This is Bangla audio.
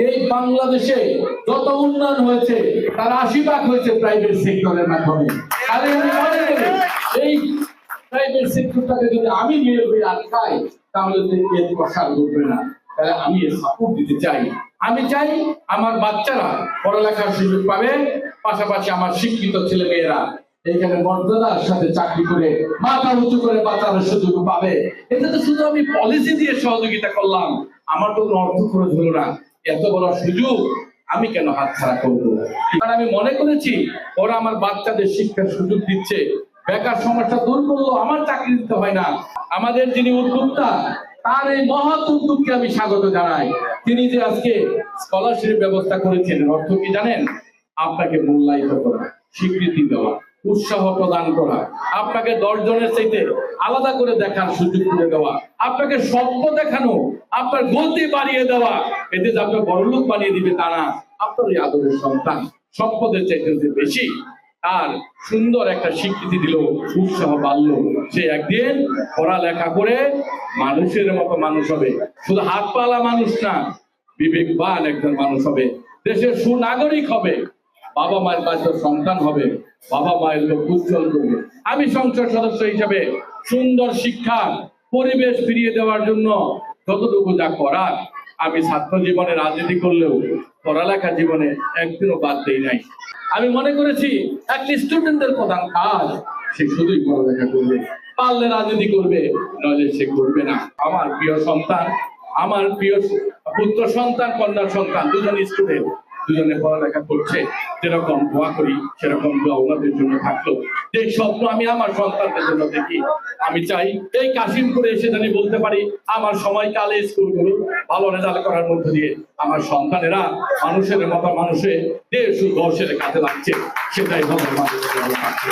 এই বাংলাদেশে যত উন্নয়ন হয়েছে তার ৮০% হয়েছে প্রাইভেট সেক্টরের মাধ্যমে। তাহলে আমি মনে করি এই প্রাইভেট সেক্টরটাকে যদি আমি আটকাই তাহলে এর প্রসার ঘটবে না। তাহলে আমি সাপোর্ট দিতে চাই। আমি চাই আমার বাচ্চারা পড়ালেখার সুযোগ পাবে, পাশাপাশি আমার শিক্ষিত ছেলে মেয়েরা এখানে মর্যাদার সাথে চাকরি করে মাথা উঁচু করে বাঁচানোর সুযোগ পাবে। এটা তো শুধু আমি পলিসি দিয়ে সহযোগিতা করলাম, আমার তো কোনো অর্থ খরচ হলো না। এত বড় সুযোগ আমি কেন হাতছাড়া করবো? কারণ আমি মনে করেছি ওরা আমার বাচ্চাদের শিক্ষার সুযোগ দিচ্ছে, বেকার সমস্যা দূর করলো, আমার চাকরি দিতে হয় না। আমাদের যিনি উদ্যোক্তা তার এই মহৎ উদ্যোগকে আমি স্বাগত জানাই। তিনি যে আজকে স্কলারশিপ ব্যবস্থা করেছেন, অর্থ কি জানেন? আপনাকে মূল্যায়িত করা, স্বীকৃতি দেওয়া, উৎসাহ প্রদান করা, আপনাকে 10 জনের চাইতে আলাদা করে দেখার সুযোগ করে দেওয়া, আপনাকে স্বপ্ন দেখানো, আপনার গতি বাড়িয়ে দেওয়া। এতে যে আপনার বড়লোক বানিয়ে দিবে তা না, আপনার এই আদরের সন্তান সম্পদের চাইতে বেশি আর সুন্দর একটা স্বীকৃতি দিল, উৎসাহ বাড়লো। সে একদিন পড়ালেখা করে মানুষের মতো মানুষ হবে, শুধু হাত পালা মানুষ না, বিবেকবান একজন মানুষ হবে, দেশের সুনাগরিক হবে, বাবা মায়ের কাছে সন্তান হবে, বাবা মায়ের লোক উজ্জ্বল করবে। আমি সংসদ সদস্য হিসেবে সুন্দর শিক্ষা পরিবেশ ফিরিয়ে দেওয়ার জন্য যতটুকু যা করার, আমি ছাত্র জীবনে রাজনীতি করলেও পড়ালেখা জীবনে একদিনও বাদ দেই নাই। আমি মনে করেছি একটা স্টুডেন্টের প্রধান কাজ সে শুধুই পড়ালেখা করবে, পারলে রাজনীতি করবে, নইলে সে করবে না। আমার প্রিয় সন্তান, আমার প্রিয় পুত্র সন্তান, কন্যা সন্তান, দুজন স্টুডেন্ট, দুজনে পড়ালেখা করছে। যেরকম দোয়া করি সেরকম দোয়া ওনাদের জন্য থাকলো। যে স্বপ্ন আমি আমার সন্তানদের জন্য দেখি, আমি চাই এই কাশিমপুরে এসে জানি বলতে পারি আমার সময়কালে স্কুলগুলো ভালো রেজাল্ট করার মধ্যে দিয়ে আমার সন্তানেরা মানুষের মতো মানুষে দেশ ও দশের কাজে লাগছে, সেটাই হবে মানুষের ভালো লাগছে।